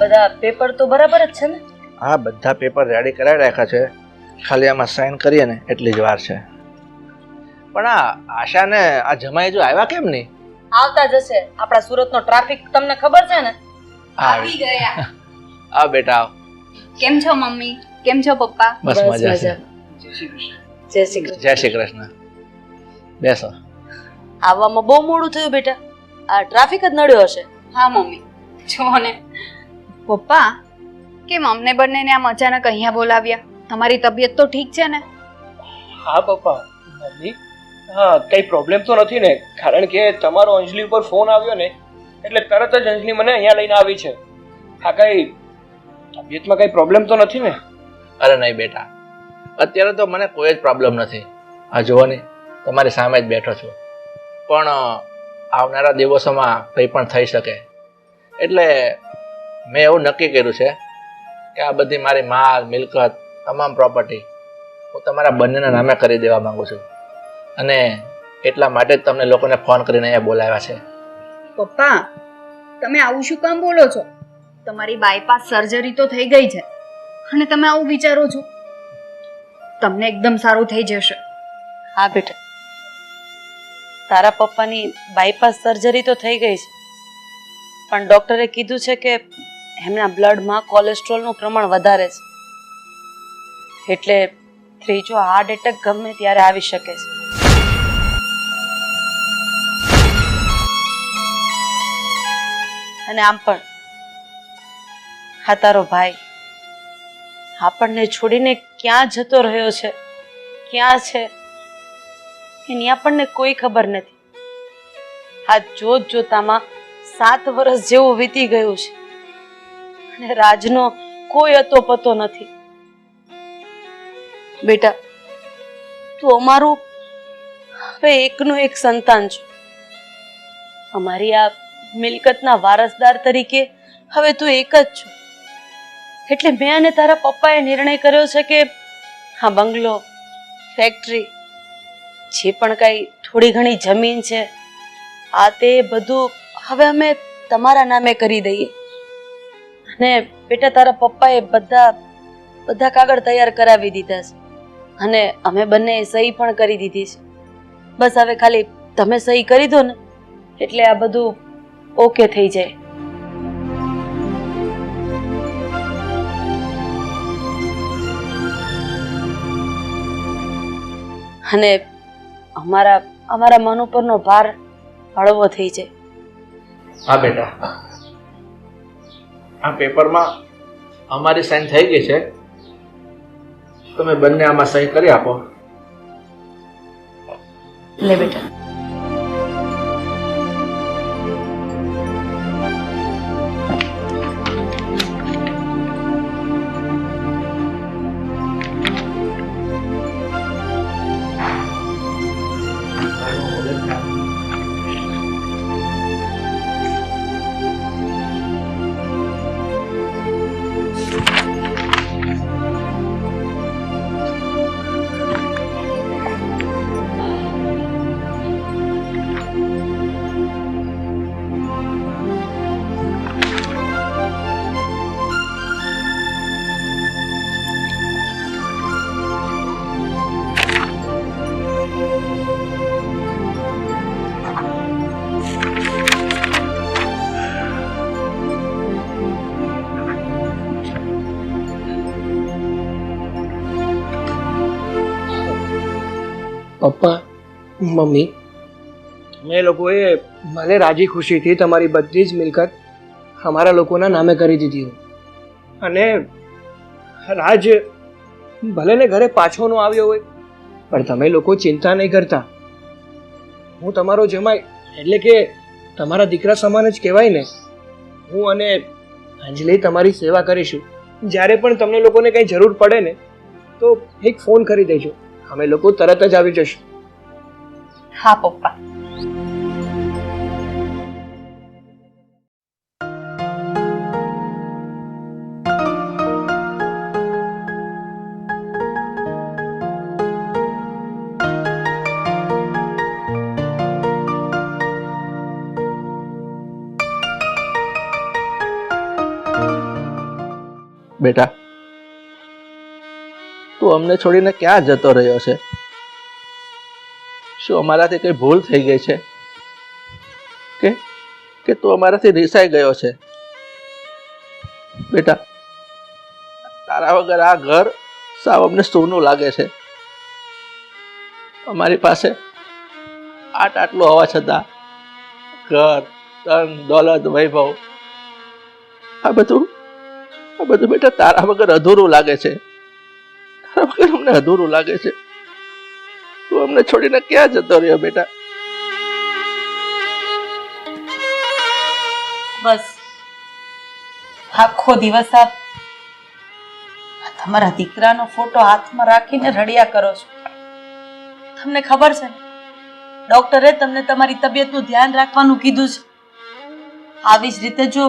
બધા પેપર તો બરાબર જ છે ને? હા, બધા પેપર રેડી કરાવી રાખ્યા છે, ખાલી આમાં સાઈન કરીએ ને એટલી જ વાર છે. પણ આ આશાને આ જમાઈ જો આવ્યા કેમ નહીં? આવતા જશે. આપણા સુરતનો ટ્રાફિક તમને ખબર છે ને? આવી ગયા. આ બેટા આવ. કેમ છો મમ્મી? કેમ છો પપ્પા? બસ મજા છે. જય શ્રી કૃષ્ણ. જય શ્રી કૃષ્ણ. બેસો. આવવામાં બહુ મોડું થયું બેટા. આ ટ્રાફિક જ નડ્યો હશે. હા મમ્મી, જો ને. પપ્પા, કેમ અમને બંનેને આમ અચાનક અહીંયા બોલાવ્યા? તમારી તબિયત તો ઠીક છે ને? હા પપ્પા, મમ્મી, હા કંઈ પ્રોબ્લેમ તો નથી ને? કારણ કે તમારો અંજલિ ઉપર ફોન આવ્યો ને એટલે તરત જ અંજલિ મને અહીંયા લઈને આવી છે. હા, કંઈ તબિયતમાં કંઈ પ્રોબ્લેમ તો નથી ને? અરે નહીં બેટા, અત્યારે તો મને કોઈ જ પ્રોબ્લેમ નથી. આ જુઓ ને, તમારી સામે જ બેઠો છું. પણ આવનારા દિવસોમાં કંઈ પણ થઈ શકે એટલે મેં એવું નક્કી કર્યું છે કે આ બધી મારી માલ મિલકત તમામ પ્રોપર્ટી હું તમારા બંનેના નામે કરી દેવા માંગુ છું. અને એટલા માટે જ તમને લોકોને ફોન કરીને અહીંયા બોલાવ્યા છે. પપ્પા, તમે આવું શું કામ બોલો છો? તમારી બાયપાસ સર્જરી તો થઈ ગઈ છે અને તમે આવું વિચારો છો? તમને એકદમ સારું થઈ જશે. હા બેટા, તારા પપ્પાની બાયપાસ સર્જરી તો થઈ ગઈ છે, પણ ડોક્ટરે કીધું છે કે એમના બ્લડમાં કોલેસ્ટ્રોલનું પ્રમાણ વધારે છે, એટલે ત્રીજો હાર્ટ એટેક ગમે ત્યારે આવી શકે છે. અને આમ પણ હા, તારો ભાઈ આપણને છોડીને ક્યાં જતો રહ્યો છે, ક્યાં છે એની આપણને કોઈ ખબર નથી. આ જોત જોતામાં 7 વર્ષ જેવું વીતી ગયું છે અને રાજનો કોઈ અતો પતો નથી. બેટા, તું અમારું હવે એકનું એક સંતાન છો. અમારી આ મિલકતના વારસદાર તરીકે હવે તું એક જ છો. એટલે મેં અને તારા પપ્પાએ નિર્ણય કર્યો છે કે હા, બંગલો, ફેક્ટરી, જે પણ કાંઈ થોડી ઘણી જમીન છે, આ તે બધું હવે અમે તમારા નામે કરી દઈએ. અને બેટા, તારા પપ્પાએ બધા કાગળ તૈયાર કરાવી દીધા છે અને અમે બંને સહી પણ કરી દીધી છે. બસ હવે ખાલી તમે સહી કરી દો ને એટલે આ બધું ઓકે થઈ જાય. અને અમારા મન ઉપરનો ભાર હળવો થઈ જાય. હા બેટા, આ પેપરમાં અમારી સાઈન થઈ ગઈ છે. તમે બંને આમાં સહી કરી આપો. લે બેટા. પપ્પા, મમ્મી, અમે લોકોએ ભલે રાજી ખુશીથી તમારી બધી જ મિલકત અમારા લોકોના નામે કરી દીધી હોય અને રાજ ભલે ને ઘરે પાછો ન આવ્યો હોય, પણ તમે લોકો ચિંતા નહીં કરતા. હું તમારો જમાઈ એટલે કે તમારા દીકરા સમાન જ કહેવાય ને. હું અને અંજલિ તમારી સેવા કરીશું. જ્યારે પણ તમને લોકોને કંઈ જરૂર પડે ને તો એક ફોન કરી દેજો, અમે લોકો તરત જ આવી જશું. હા પપ્પા. અમને છોડીને ક્યાં જતો રહ્યો છે? શું અમારાથી કઈ ભૂલ થઈ ગઈ છે કે તું અમારાથી રીસાઈ ગયો છે? બેટા, તારા વગર આ ઘર સાવ અમને સૂનું લાગે છે. અમારી પાસે આટલું હોવા છતાં ઘર, ધન, દોલત, વૈભવ આ બધું બેટા તારા વગર અધૂરું લાગે છે. તારા વગર અમને અધૂરું લાગે છે. તું અમને છોડીને ક્યાં જતો રહ્યો બેટા? બસ આખો દિવસ આપ તમારા દીકરાનો ફોટો હાથમાં રાખીને રડ્યા કરો છો. તમને ખબર છે ને, ડોક્ટરે તમને તમારી તબિયતનું ધ્યાન રાખવાનું કીધું છે. આવી જ રીતે જો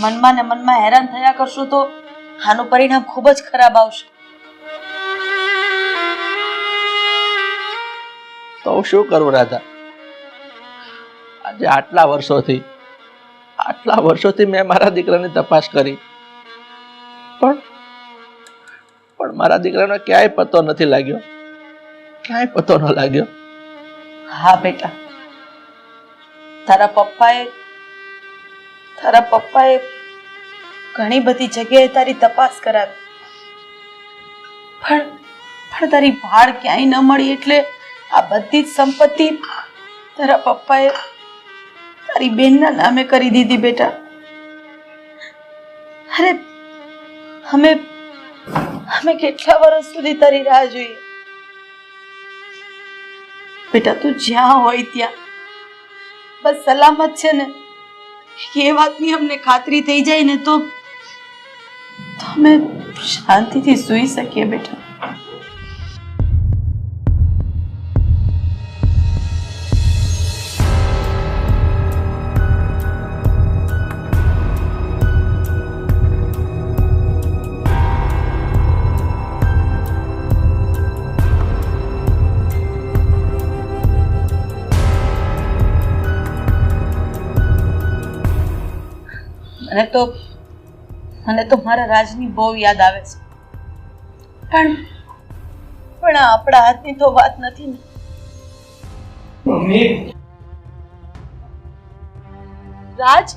મનમાં ને મનમાં હેરાન થયા કરશો તો આનું પરિણામ ખૂબ જ ખરાબ આવશે. તો હું શું કરું રાધા? આજે આટલા વર્ષોથી મેં મારા દીકરાની તપાસ કરી, પણ મારા દીકરાનો ક્યાંય પતો નથી લાગ્યો. ક્યાંય પતો ન લાગ્યો. હા બેટા, તારા પપ્પાએ ઘણી બધી જગ્યાએ તારી તપાસ કરાવી, પણ તારી ભાળ ક્યાંય ન મળી. એટલે આ બધી જ સંપત્તિ તારા પપ્પાએ તારી બેનના નામે કરી દીધી બેટા. અરે અમે કેટલા વર્ષ સુધી તારી રાહ જોઈએ. બેટા, તું જ્યાં હોય ત્યાં બસ સલામત છે ને, એ વાતની અમને ખાતરી થઈ જાય ને તો અમે શાંતિથી સૂઈ શકીએ બેટા. મને તો મારા રાજની બહુ યાદ આવે છે, પણ આ આપણા હાથની તો વાત નથી ને. મમ્મી, રાજ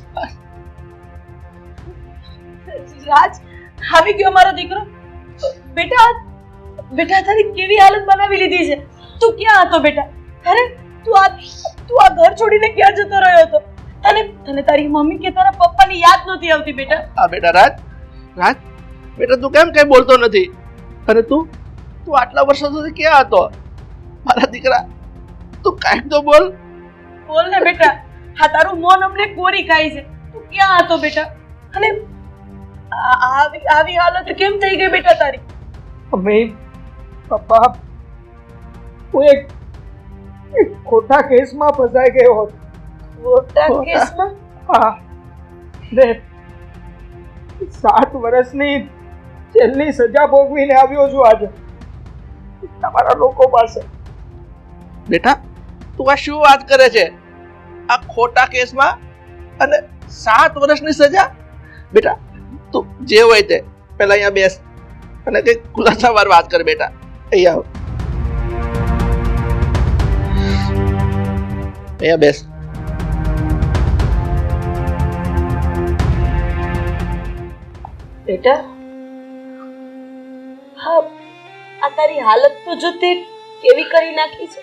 આવી ગયો મારો દીકરો. બેટા તારી કેવી હાલત બનાવી લીધી છે. તું ક્યાં હતો બેટા? અરે તું આ ઘર છોડીને ક્યાં જતો રહ્યો હતો? તને તારી મમ્મી કે તારા પપ્પાની યાદ નહોતી આવતી બેટા? આ બેટા રાજ બેટા, તું કેમ કઈ બોલતો નથી? અને તું આટલા વર્ષો સુધી ક્યાં હતો? મારા દીકરા, તું કાંઈક તો બોલ ને બેટા. હા, તારું મોન અમને કોરી ખાય છે. તું ક્યાં હતો બેટા? અને આવી હાલત કેમ થઈ ગઈ બેટા તારી? મમ્મી, પપ્પા, હું એક ખોટા કેસમાં ફસાઈ ગયો હતો. ખોટા કેસમાં? હા, ને 7 વર્ષની જેલની સજા ભોગવીને આવ્યો છું આજે તમારા લોકો પાસે. બેટા, તું આ શું વાત કરે છે? આ ખોટા કેસમાં અને 7 વર્ષની સજા? બેટા, તું જે હોય તે પહેલા અહીંયા બેસ અને કઈ ખુલાસાવાર વાત કર. બેટા, અહીંયા આવ, અહીંયા બેસ. બેટા, હા, આ તારી હાલત તો જો તે કેવી કરી નાખી છે.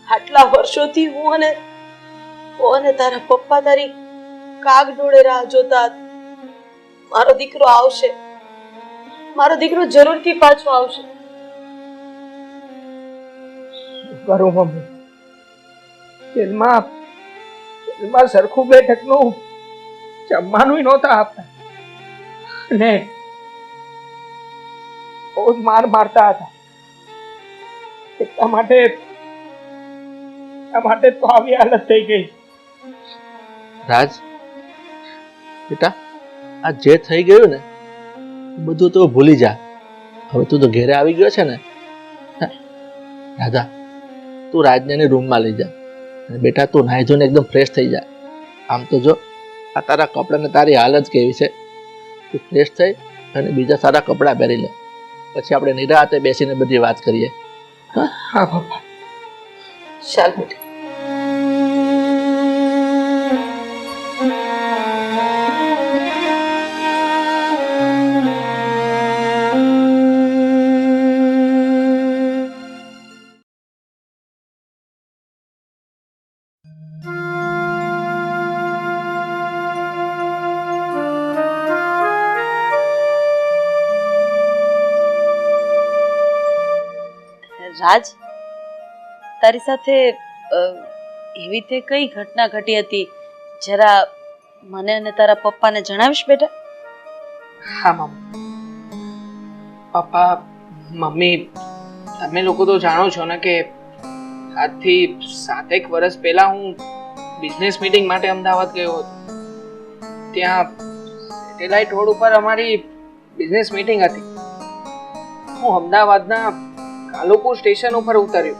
આટલા વર્ષોથી હું અને તારા પપ્પા તારી કાગ ડોળે રાહ જોતા હતા. મારો દીકરો આવશે, મારો દીકરો જરૂરથી પાછો આવશે. કરું મમ્મી, જેલમાં સરખું બેઠકનું જમવાનું નહોતા આપતા અને બહુ જ મારતા હતા. એટલા માટે તો આવી હાલત થઈ ગઈ. રાજ બેટા, આ જે થઈ ગયું ને બધું તો ભૂલી જા. હવે તું તો ઘેરે આવી ગયો છે ને. રાધા, તું રાજને એની રૂમમાં લઈ જા અને બેટા તું નાહી ધોઈને એકદમ ફ્રેશ થઈ જા. આમ તો જો આ તારા કપડાને તારી હાલત કેવી છે. તું ફ્રેશ થઈ અને બીજા સારા કપડાં પહેરી લે, પછી આપણે નિરાતે બેસીને બધી વાત કરીએ. હા પપ્પા. ચાલ બેટા. રાજ, તારી સાથે એવી તે કઈ ઘટના ઘટી હતી, જરા મને અને તારા પપ્પાને જણાવીશ બેટા? હા મમ્મી. પપ્પા, મમ્મી, તમે લોકો તો જાણો છો ને કે આજથી 7 વર્ષ પહેલા હું બિઝનેસ મીટિંગ માટે અમદાવાદ ગયો હતો. ત્યાં સેટેલાઇટ રોડ ઉપર અમારી બિઝનેસ મીટિંગ હતી. હું અમદાવાદના કાલુપુર સ્ટેશન ઉપર ઉતર્યો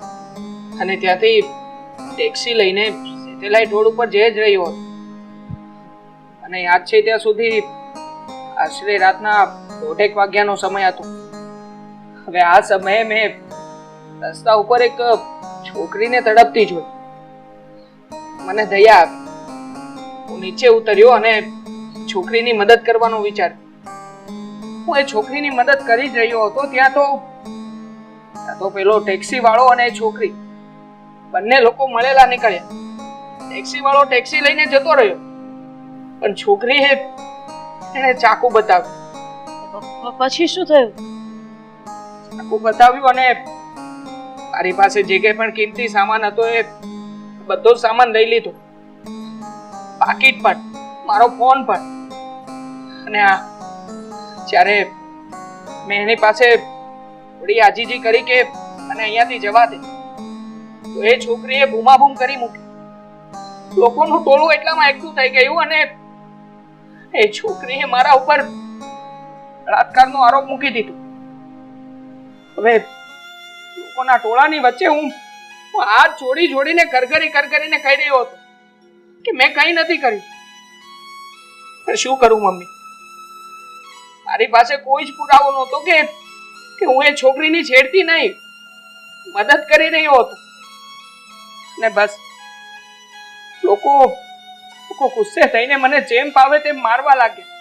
અને ત્યાંથી ટેક્સી લઈને સેટેલાઇટ રોડ ઉપર જઈ જ રહ્યો હતો. અને યાદ છે ત્યાં સુધી આશરે રાતના 1:30 વાગ્યાનો સમય હતો. હવે આ સમયે મેં રસ્તા ઉપર એક છોકરીને તડપતી જોઈ. મને દયા આવી. હું નીચે ઉતર્યો અને છોકરીની મદદ કરવાનો વિચાર. હું એ છોકરીની મદદ કરી જ રહ્યો હતો ત્યાં તો પેલો ટેક્સી વાળો અને છોકરી બંને લોકો મળેલા નીકળ્યા. ટેક્સી વાળો ટેક્સી લઈને જતો રહ્યો, પણ છોકરીએ એને ચાકુ બતાવ્યું. પછી શું થયું? ચાકુ બતાવ્યું અને મારી પાસે જે કંઈ પણ કિંમતી સામાન હતો એ બધો જ સામાન લઈ લીધો. પાકીટ પણ, મારો ફોન પણ. અને જ્યારે મેં એની પાસે થોડી આજીજી કરી કે અને અહીંયાથી જવા દે, તો એ છોકરીએ બૂમાબૂમ કરી મૂકી. લોકોનું ટોળું એટલામાં એકઠું થઈ ગયું અને એ છોકરીએ મારા ઉપર બળાત્કારનો આરોપ મૂકી દીધો. હવે લોકોના ટોળાની વચ્ચે હું હાથ જોડીને કરગરીને કહી રહ્યો હતો કે મેં કંઈ નથી કર્યું. પણ શું કરું મમ્મી, મારી પાસે કોઈ જ પુરાવો નહોતો કે હું એ છોકરીની છેડતી નહીં, મદદ કરી રહ્યો હતો. ને બસ લોકો ગુસ્સે થઈને મને જેમ ફાવે તેમ મારવા લાગ્યા.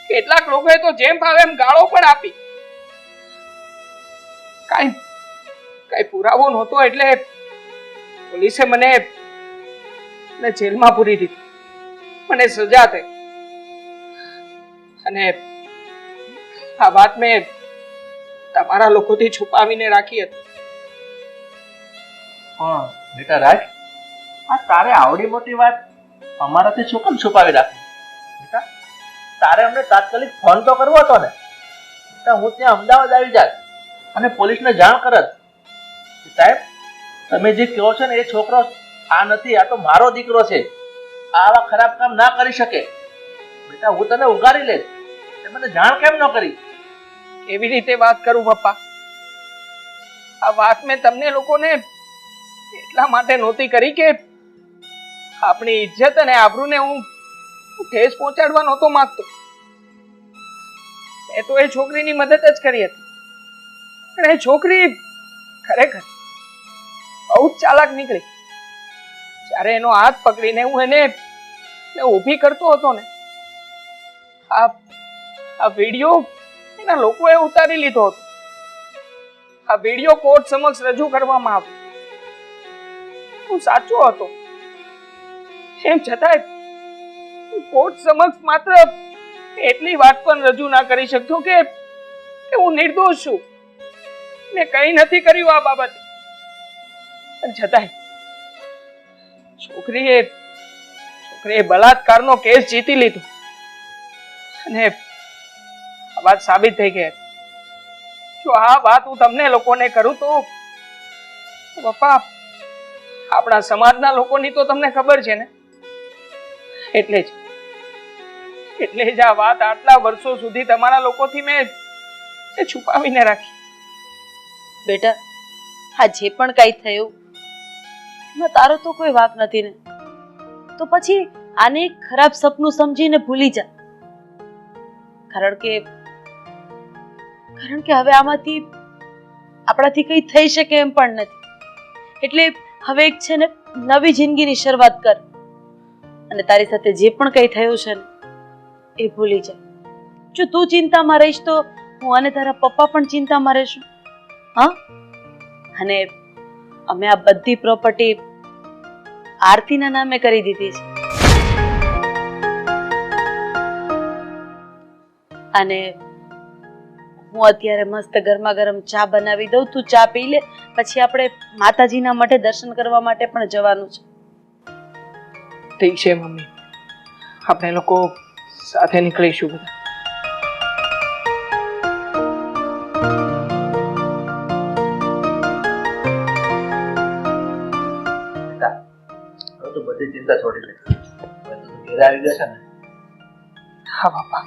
કેટલાક લોકોએ તો જેમ ફાવે એમ ગાળો પણ આપી. કાંઈ પુરાવો નહોતો એટલે પોલીસે મને જેલમાં પૂરી દીધી. મને સજા થઈ. અને આ વાત મેં તમારા લોકોથી છુપાવીને રાખી હતી. પણ બેટા રાજ, આ તારે આવડી મોટી વાત અમારાથી શું કેમ છુપાવી રાખી? બેટા, તારે અમને તાત્કાલિક ફોન તો કરવો હતો ને. બેટા, હું ત્યાં અમદાવાદ આવી જાત અને પોલીસને જાણ કરત. સાહેબ, તમે જે કહો છો ને એ છોકરો આ નથી, આ તો મારો દીકરો છે, આવા ખરાબ કામ ના કરી શકે. બેટા, હું તને ઉગારી લઈશ. તે મને જાણ કેમ ન કરી? એવી રીતે વાત કરું પપ્પા? આ વાત મેં તમને લોકોને એટલા માટે નહોતી કરી કે આપણી ઇજ્જત અને આબરૂને હું ઠેસ પહોંચાડવા નહોતો માંગતો. મેં તો એ છોકરીની મદદ જ કરી હતી. પણ એ છોકરી ખરેખર બહુ જ ચાલાક નીકળી. જ્યારે એનો હાથ પકડીને હું એને ઊભી કરતો હતો ને, આ વિડીયો એના લોકોએ ઉતારી લીધો હતો. આ વિડીયો કોર્ટ સમક્ષ રજૂ કરવામાં આવ્યો. હું સાચો હતો, એમ છતાંય કોર્ટ સમક્ષ માત્ર એટલી વાત પણ રજૂ ના કરી શકતો કે હું નિર્દોષ છું, મેં કંઈ નથી કર્યું આ બાબતે. પણ છતાંય છોકરીએ બલાત્કારનો કેસ જીતી લીધો અને આ વાત સાબિત થઈ ગઈ. જો આ વાત હું તમને લોકોને કરું તો પપ્પા, આપણા સમાજના લોકોની તો તમને ખબર છે ને, એટલે જ આ વાત આટલા વર્ષો સુધી તમારા લોકોથી મેં છુપાવીને રાખી. બેટા, આ જે પણ કઈ થયું એમાં તારો તો કોઈ વાંક નથી ને. તો પછી આને એક ખરાબ સપનું સમજીને ભૂલી જા. કારણ કે કારણ કે હવે આમાંથી આપણાથી કંઈ થઈ શકે એમ પણ નથી. એટલે હવે એક છે ને નવી જિંદગીની શરૂઆત કર અને તારી સાથે જે પણ કંઈ થયું છે ને એ ભૂલી જા. જો તું ચિંતામાં રહીશ તો હું અને તારા પપ્પા પણ ચિંતામાં રહીશું. હા, અને અમે આ બધી પ્રોપર્ટી આરતીના નામે કરી દીધી છે. અને હું અત્યારે મસ્ત ગરમા ગરમ ચા બનાવી દઉં, તું ચા પી લે, પછી આપણે માતાજીના મઢે દર્શન કરવા માટે પણ જવાનું છે. ઠીક છે મમ્મી, આપણે લોકો સાથે નીકળીશું બધા. હવે તો બધી ચિંતા છોડી દે. હવે તો તું ઘેર આવી ગયો છે ને. હા બાપા.